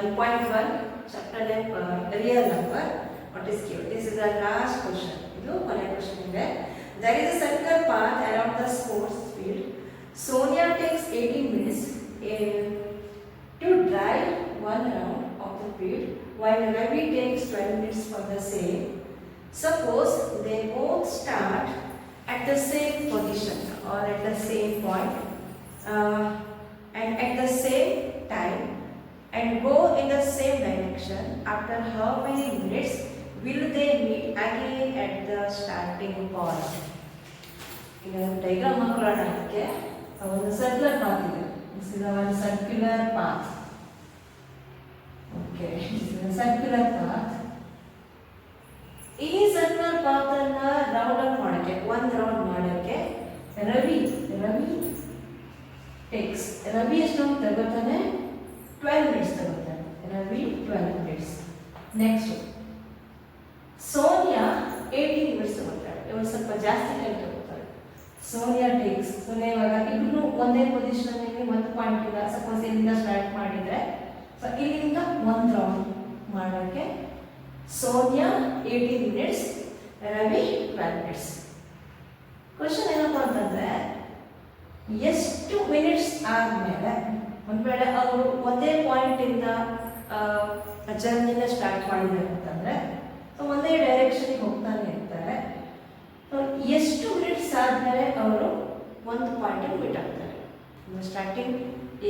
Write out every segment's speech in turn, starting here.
1.1 chapter name real number. What is given? This is the last question. Idu ಕೊನೆ question ಇದೆ. There is a circular path around the sports field. Sonia takes 18 minutes to drive one round of the field, while Ravi takes 12 minutes for the same. Suppose they both start at the same position or at the same point and at the same time and go in the same direction. After how many minutes will they meet again at the starting point? ಈಗ diagram ಹಾಕೊಳ್ಳೋಣ. ಅದಕ್ಕೆ ಒಂದು circular path ಇದೆ. This is ಒಂದು circular path. Okay, circular path. ಈ circular path ಅನ್ನ round up ಮಾಡಕ್ಕೆ, ಒಂದು ರೌಂಡ್ ಮಾಡಕ್ಕೆ ರವಿ ಎಷ್ಟು ತಗೋತಾನೆ? 12 ಮಿನಿಟ್ಸ್ ತಗೋತಾನೆ. Ravi 12 minutes. Next Sonia 18 minutes ತಗೋತಾಳೆ. ಇವರು ಸ್ವಲ್ಪ ಜಾಸ್ತಿ ಟೈಮ್ ತಗೋತಾರೆ. ಸೋನಿಯಾ ಇವಾಗ ಇಬ್ರು ಒಂದೇ ಪೊಸಿಷನ್ ಒಂದು ಪಾಯಿಂಟ್ ಇಲ್ಲ. ಸಪೋಸ್ ಇಲ್ಲಿಂದ ಸ್ಟಾರ್ಟ್ ಮಾಡಿದ್ರೆ ಸೊ ಇಲ್ಲಿಂದ ಒಂದು ರೌಂಡ್ ಮಾಡೋಕ್ಕೆ Sonia 18 minutes, Ravi 12 minutes. Question ಏನಪ್ಪ ಅಂತಂದ್ರೆ, ಎಷ್ಟು ಮಿನಿಟ್ಸ್ ಆದಮೇಲೆ ಒಂದು ವೇಳೆ ಅವರು ಒಂದೇ ಪಾಯಿಂಟಿಂದ ಜರ್ನಿನ ಸ್ಟಾರ್ಟ್ ಮಾಡಿದ್ದಾರೆ ಅಂತಂದರೆ ಒಂದೇ ಡೈರೆಕ್ಷನ್ಗೆ ಹೋಗ್ತಾನೆ ಇರ್ತಾರೆ. ಎಷ್ಟು ಮಿನಿಟ್ಸ್ ಆದಮೇಲೆ ಅವರು ಒಂದು ಪಾಯಿಂಟಲ್ಲಿ ಮೀಟ್ ಆಗ್ತಾರೆ? ಸ್ಟಾರ್ಟಿಂಗ್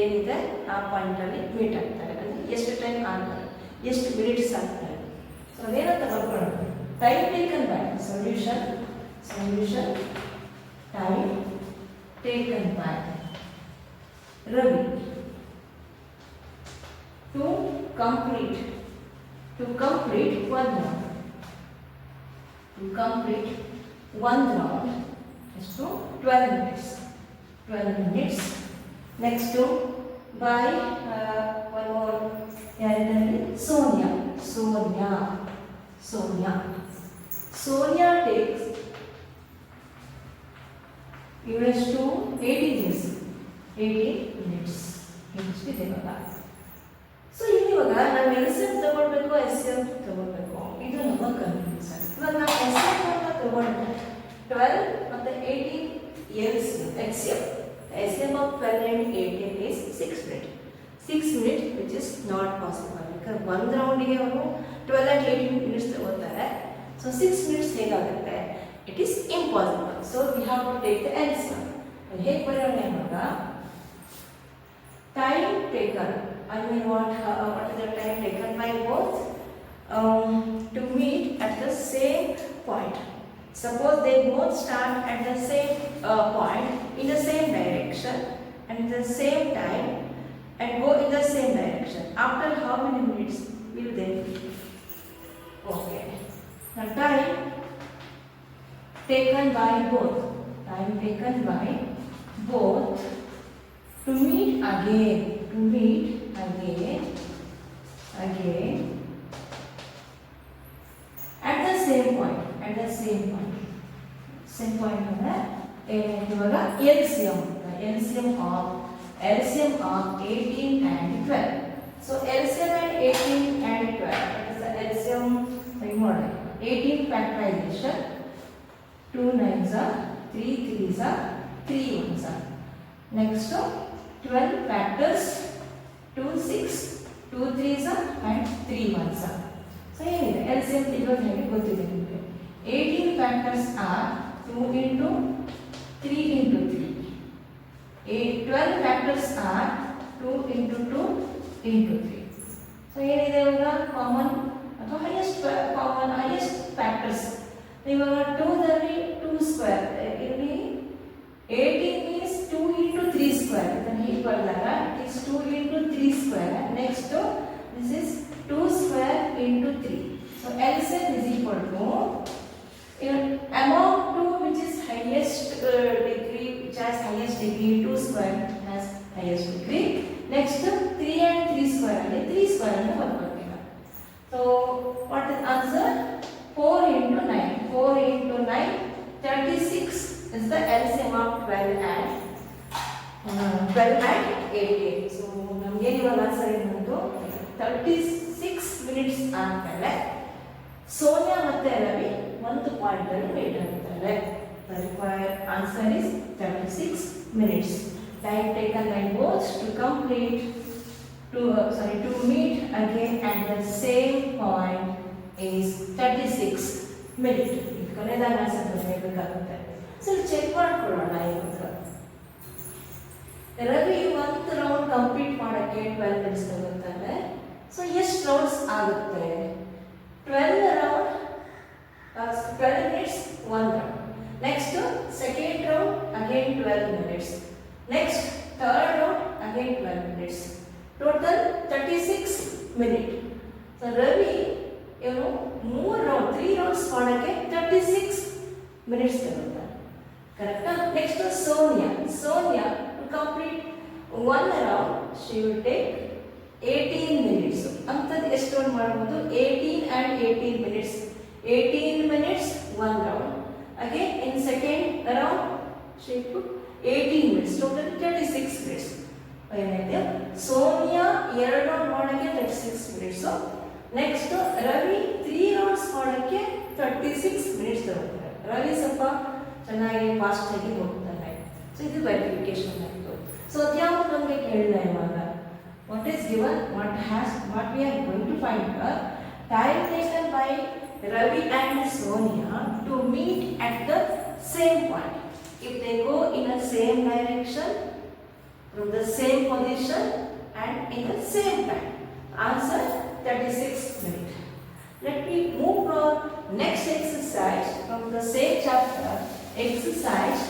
ಏನಿದೆ ಆ ಪಾಯಿಂಟಲ್ಲಿ ಮೀಟ್ ಆಗ್ತಾರೆ. ಅಂದರೆ ಎಷ್ಟು ಟೈಮ್ ಆಗ್ತಾರೆ, ಎಷ್ಟು ಮಿನಿಟ್ಸ್ ಆಗ್ತಾರೆ. ಸೊ ಅದೇನಂತ ಬರ್ಕೊಳ್ಳೋಣ. Time taken by solution time taken by Ravi to complete one round is to 12 minutes. Next to by one more Sonia takes US to 18 minutes. So ಇವಾಗ ನಾವು LCM ತಗೊಳ್ಬೇಕು, SCM ತಗೊಳ್ಬೇಕು, ಇದು ನಮ್ಮ ಕನ್ಫ್ಯೂಷನ್. ಇವಾಗ ನಾವು SCM ಅಂತ ತಗೊಂಡ್ರೆ 12 ಮತ್ತು 18 LCM. SCM of 12 and 18 is 6 minutes. 6 minutes which is not possible. because ಒಂದು ರೌಂಡಿಗೆ ಅವರು 12 and 18 minutes ತಗೋತಾರೆ. ಸೊ 6 minutes ಹೇಗಾಗುತ್ತೆ? It is impossible. So we have to take the LCM. ಹೇಗೆ ಬರೆಯೋಣ ಇವಾಗ? Time taken, I mean what is the time taken by both to meet at the same point. Suppose they both start at the same point in the same direction and the same time and go in the same direction. After how many minutes will they meet? Okay. The time taken by both to meet again at the same point. Same point ಅಂದ್ರೆ ಇವಾಗ LCM of 18 and 12. So LCM and 18 and 12. That is the LCM. 18 factorization. 2 9s are 3 3s are 3 1s are. Next 12 factors. 2 6 2 3s are and 3 1s are. So ಏನಿದೆ LCM ಇವಾಗ ನಿಮಗೆ ಗೊತ್ತಿದೆ. ನಿಮಗೆ 18 factors are 2 into 3 into 3. 12 factors are 2 into 2 into 3. So ಏನಿದೆ ಇವಾಗ common ಅಥವಾ highest factors. ಇವಾಗ 2 ದಲ್ಲಿ 2 ಸ್ಕ್ವೇರ್, ಇಲ್ಲಿ 18 means 2 into 3 square. Then he ಬರೆದಾಗ it is 2 into 3 square. Next this is 2 square into 3. So LCM is equal to among 2 which is highest degree, which has highest degree, 2 square has highest degree. Next 3 and 3 square and 3 square and 1 ಬರ್ತೀರಾ. So what is answer? 4 into 9. 4 into 9 36 is the LCM of 12 and 18. So ನಮಗೆ ಇವಾಗ answer ಏನು ಬಂತು? 36 minutes ಆದಮೇಲೆ ಸೋನಿಯಾ ಮತ್ತೆ ರವಿ ಒಂದು point ಅಲ್ಲಿ meet ಆಗ್ತಾರೆ. The required answer is 36 minutes. Time taken by both to complete to meet again at the same point is 36 minutes. ಕೊನೆಯದಾಗಿ ಆನ್ಸರ್ ಬರೆಯಬೇಕಾಗುತ್ತೆ. ಸೊ ಚೆಕ್ ಮಾಡ್ಕೊಳ್ಳೋಣ. ಇವತ್ತು ರವಿ ಒಂದು ರೌಂಡ್ ಕಂಪ್ಲೀಟ್ ಮಾಡೋಕ್ಕೆ 12 ಮಿನಿಟ್ಸ್ ತಗೊಳ್ತಾರೆ. ಸೊ ಎಷ್ಟು ರೌಂಡ್ಸ್ ಆಗುತ್ತೆ? 12 round 12 minutes one round. Next second round again 12 minutes. Next third round again 12 minutes. Total 36 minutes. So Ravi, more round 3 rounds ಮಾಡಕ್ಕೆ 36 minutes ತಗೊಳ್ತಾರೆ. ಕರೆಕ್ಟಾ? Next Sonia to complete one round she will take 18 minutes. ಅಂತದ್ದು ಎಷ್ಟು round ಮಾಡಬಹುದು? 18 and 18 minutes. 18 minutes one round. Again in second round she took 18 minutes. Total 36 minutes. ಏನಾಯ್ತು? Sonia 2 round ಮಾಡಕ್ಕೆ 36 minutes. Next Ravi 3 rounds ಮಾಡಕ್ಕೆ 36 minutes ತಗೊಳ್ತಾರೆ. ರವಿ ಸ್ವಲ್ಪ ಚೆನ್ನಾಗಿ ಫಾಸ್ಟ್ ಆಗಿ ಹೋಗ್ತಾನೆ. ಸೊ ಇದು ವೆರಿಫಿಕೇಶನ್ ಆಯಿತು. ಸೊ ಅದ್ಯಾವುದು ನಮಗೆ ಕೇಳಿಲ್ಲ ಇವಾಗ. What is given, what we are going to find time taken by Ravi and Sonia to meet at the same point. If they go in the same direction, from the same position and in the same time. Answer 36 minutes. Let me move on next exercise from the same chapter. Exercise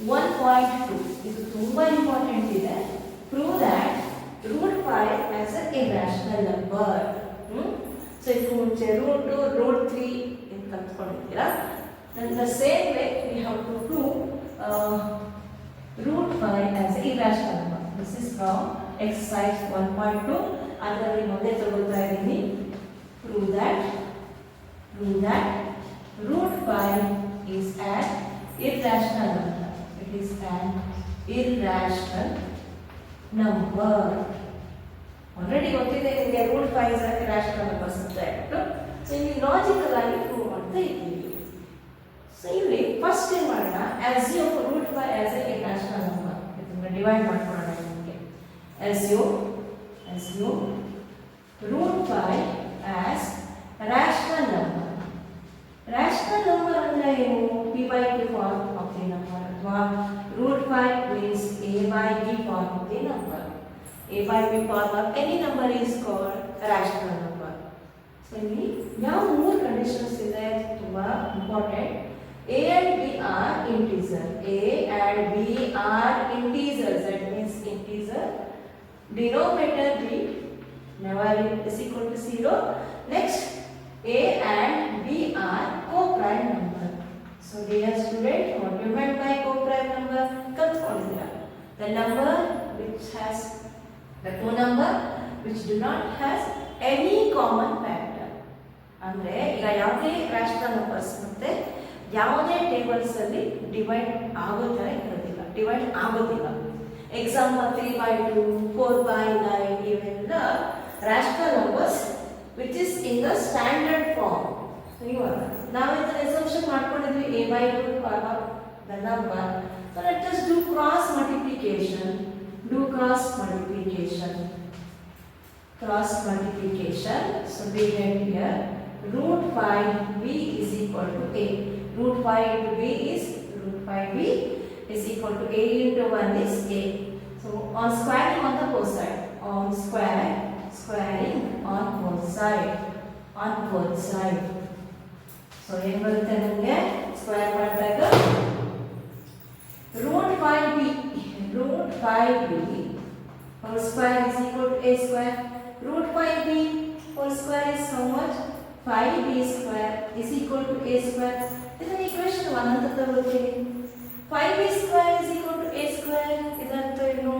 1.2. This is very important. Prove that root 5 as an irrational number. So if you root 2, root 3 in ಕಲ್ತ್ಕೊಂಡಿದ್ದೀರಾ. Then the same way we have to prove root 5 as an irrational number. This is from exercise 1.2. ಅದರಲ್ಲಿ ಮೊದಲೇ ತಗೊಳ್ತಾ ಇದ್ದೀನಿ. Prove that root 5 is an irrational number. It is an irrational number. Already ಗೊತ್ತಿದೆ ನಿಮಗೆ root 5 is irrational numbers ಅಂತ ಹೇಳ್ಬಿಟ್ಟು. So ಇಲ್ಲಿ logical ಆಗಿ ಪ್ರೂವ್ ಮಾಡ್ತಾ ಇದ್ದೀವಿ. ಸೊ ಇಲ್ಲಿ ಫಸ್ಟ್ ಏನು ಮಾಡೋಣ, assume root 5 as a rational number. ಇದನ್ನ ಡಿವೈಡ್ ಮಾಡ್ಕೊಳ್ಳೋಣ. ನಿಮಗೆ assume root 5 as rational number. Rational number ಅಂದ್ರೆ ಏನು? p by q form of the number, ಅಥವಾ root 5 means a by b form of the number. A by b form of any number is called rational number. So ಇಲ್ಲಿ ಯಾವ ಮೂರು conditions ಇದೆ ತುಂಬಾ important. A and B are integer. A and B are integers. That means integer. Denominator b never is equal to 0. Next, A and B are co-prime number. So dear student, what do you mean by co-prime number? ಕಲ್ತ್ಕೊಂಡಿದ್ದೀರಾ. The number which has the two number which do not has any common factor. ಅಂದ್ರೆ ಈಗ ಯಾವುದೇ rational numbers ಮತ್ತೆ ಯಾವುದೇ tables ಅಲ್ಲಿ divide ಆಗೋದಿಲ್ಲ. Example 3/2, 4/9 ಇವೆಲ್ಲ rational numbers which is in the standard form. ಇವಾಗ ನಾವು ಇದನ್ನ ಅಸಂಪ್ಷನ್ ಮಾಡ್ಕೊಂಡಿದ್ವಿ a by root part of the number. So let us do cross multiplication. So we get here root 5b is equal to a. Root 5 into b is root 5b is equal to a into 1 is a. So on squaring on the both side, squaring on both side. So ಏನು ಬರುತ್ತೆ ನಮಗೆ square ಮಾಡಿದಾಗ root 5b whole square is equal to a square. Root 5b whole square is how much? 5b square is equal to a square. This is equation 1 ಅಂತ ತಗೊಳ್ತೀವಿ. 5b square is equal to a square. ಇದರ್ಥ ಏನು?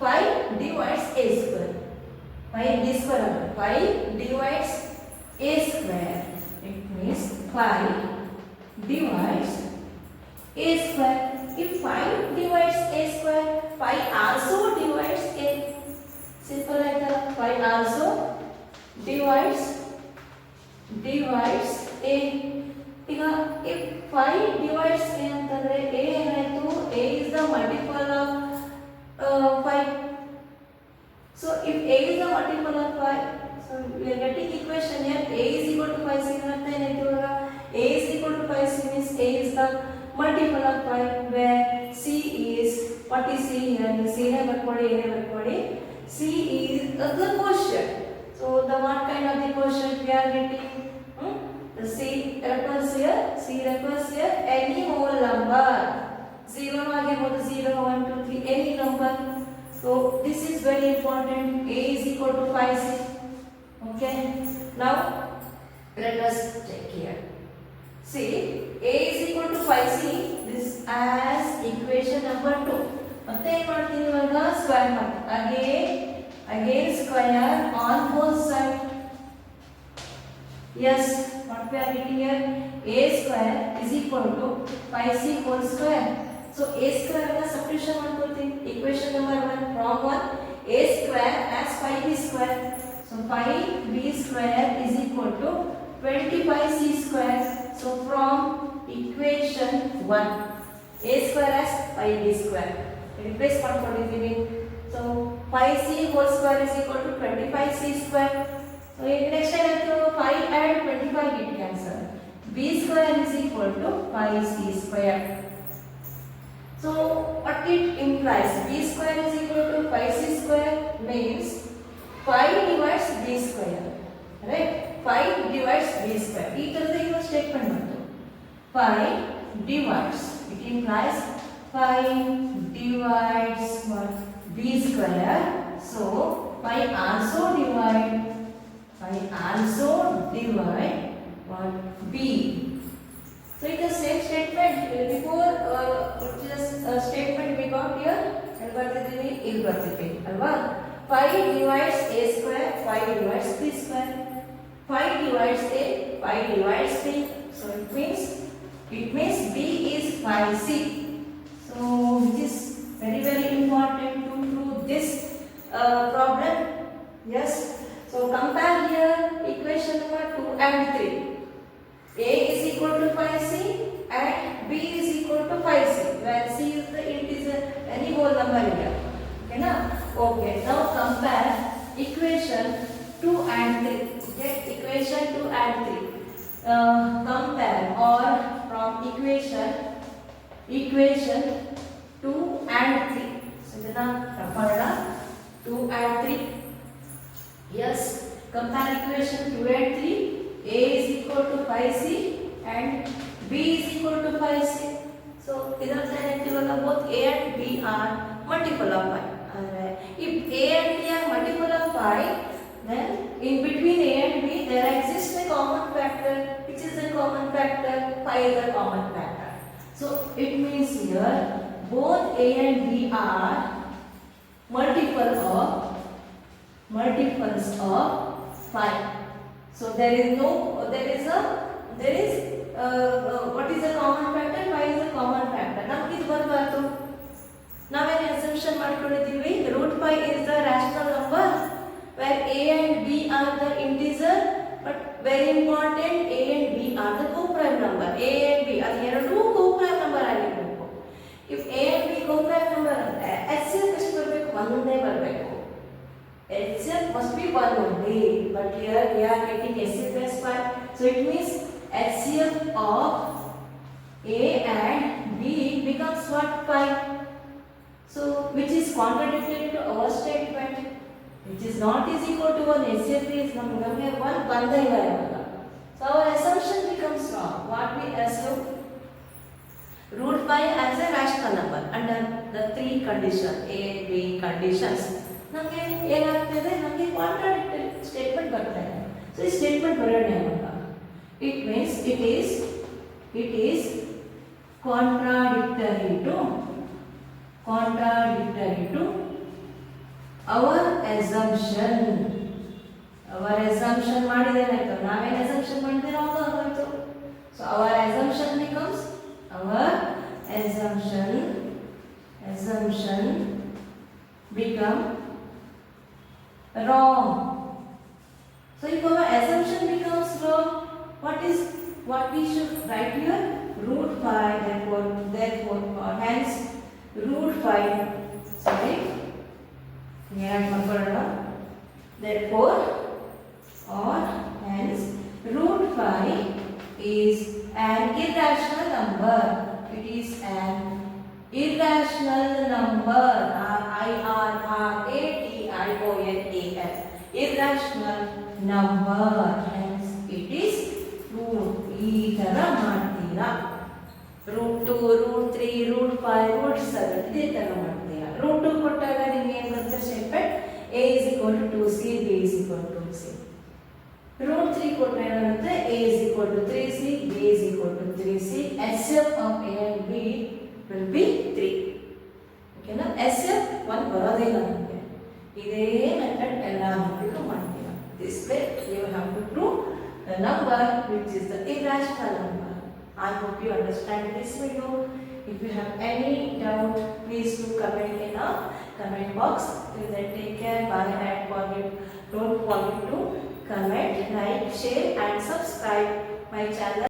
5 divides a square. 5b square ಅಂದ್ರೆ 5 divides a square. It means 5 divides a square. If 5 divides a square, 5 also divides a. Simple ಆಯ್ತಲ್ಲ. 5 also divides a. ಈಗ if 5 divides a ಅಂತಂದ್ರೆ a ಏನಾಯ್ತು, a is the multiple of 5. So if a is the multiple of 5, so we are getting equation here a is equal to 5c. ಅಂತ ಏನಾಯ್ತು ಇವಾಗ, a is equal to 5c means a is the multiple of 5, where c is, what is c here, c ನೇ ಬರ್ಕೊಳ್ಳಿ, a ನೇ ಬರ್ಕೊಳ್ಳಿ. c is the quotient. So the what kind of the quotient we are getting? The c refers here any whole number. 0 ಆಗಿರಬಹುದು, 0 1 2 3 any number. So this is very important. A is equal to 5c. Okay, now let us check here. See, a is equal to 5c, this as equation number 2. ಮತ್ತೆ ಏನು ಮಾಡ್ತೀನಿ ಇವಾಗ, square ಮಾಡ್ತೀನಿ. again square on both sides. Yes, what we are getting here, a square is equal to 5c whole square. So a square na substitution ಮಾಡ್ಕೊಳ್ತೀನಿ. equation number 1 from 1, a square as 5b square. So 5b square is equal to 25c square. So from equation 1, a square as 5b square replace ಮಾಡ್ಕೊಂಡಿದ್ದೀವಿ. So 5c whole square is equal to 25c square. So next ಏನಾಯ್ತು, 5 and 25 get cancel. b square is equal to 5c square. So what it implies, b square is equal to 5c square means 5 divides b square, right? 5 divides b square. ಈ ತರದ ಒಂದು statement ಬಂತು, 5 divides, it implies 5 divides what, b square. So 5 also divide what, b. So it is same statement before, just statement we got here and ಬರ್ತಿದ್ದೀವಿ, ಇಲ್ಲಿ ಬರ್ತಿದ್ದೀವಿ ಅಲ್ವಾ. 5 divides a square, 5 divides b square. 5 divides a, 5 divides b. So it means b is 5c. So which is very very important to prove this problem. Yes, so compare here equation number 2 and 3. a is equal to 5c and b is equal to 5c, where c is the integer, any whole number here. Okay na? Okay, now compare equation 2 and 3. Okay, equation 2 and 3. Compare or from equation 2 and 3. So ಇದನ್ನ ಮಾಡೋಣ, 2 and 3. Yes, compare equation 2 and 3. a is equal to 5c and b is equal to 5c. So ಇದರ ಏನಾಗ್ತಿವಲ್ಲ, both a and b are multiple of 5. If a and b are multiple of 5, then in between a and b there exists a common factor. Which is the common factor? 5 is the common factor. So it means here both a and b are multiples of 5. So there is what is the common factor? 5 is the common factor. ನಮಗೆ ಇದು ಬರಬಾರದು, ನಾವೇನು assumption ಮಾಡ್ಕೊಂಡಿದ್ದೀವಿ, √5 is the rational number where a and b are the integer, but very important, a and b are the co-prime number. a and b ಅದು ಎರಡು co-prime number ಆಗಿರಬೇಕು. if a and b co-prime number ಅಂದ್ರೆ HCF ಎಷ್ಟು ಬರಬೇಕು, ಒಂದೇ ಬರಬೇಕು. HCF must be 1 only, but here we are getting HCF as 5. So it means HCF of a and b becomes what, 5. So which is contradictory to our statement, which is not is equal to 1. HCF is ನಮಗೆ 1 ಬಂದೇ ಇಲ್ಲ ಇವಾಗ. So our assumption becomes wrong. What we assume, √5 as a rational number under the 3 conditions, a and b conditions. ನಮಗೆ ಏನಾಗ್ತಿದೆ, ನಮಗೆ contradictory statement ಬರ್ತಾ ಇದೆ. So ಈ ಸ್ಟೇಟ್ಮೆಂಟ್ ಬರೋಣ ಇವಾಗ, it means it is contradictory to our assumption. ಮಾಡಿದೇನಾಯ್ತು, ನಾವೇನು assumption ಮಾಡಿದ್ರೆ ಅದು ಆಗೋಯ್ತು. So our assumption becomes wrong. So if our assumption becomes wrong, what we should write here? Root 5, therefore, or hence root 5, sorry, therefore, or hence root 5 is an irrational number. It is an irrational number. RIRRATIONAL. Irrational number. Hence it is root. ಈ ತರ ಮಾಡ್ತೀರಾ. Root 2, root 3, root 5, root 7 ಇದೇ ತರ ಮಾಡ್ತೀರಾ. Root 2 ಕೊಟ್ಟಾಗ ನಿಮ್ಗೆ ಏನು ಬರುತ್ತೆ step? a is equal to 2c, b is equal to c. Root 3 ಕೊಟ್ಟರೆ ಏನಾಗುತ್ತೆ? a is equal to 3c, b is equal to 3c. SF of a and b will be 3. ಓಕೆನಾ? SF 1 ಬರೋದೇ ಇಲ್ಲ ನಮಗೆ. ಇದೇ ಮೆಥಡ್ ಎಲ್ಲ ಮಕ್ಕಳು ಮಾಡ್ತೀರಾ. This way you have to prove the number which is the irrational number. I hope you understand this video. If you have any doubt, please do comment in our comment box. Till then, take care. Bye and don't forget to comment, like, share and subscribe my channel.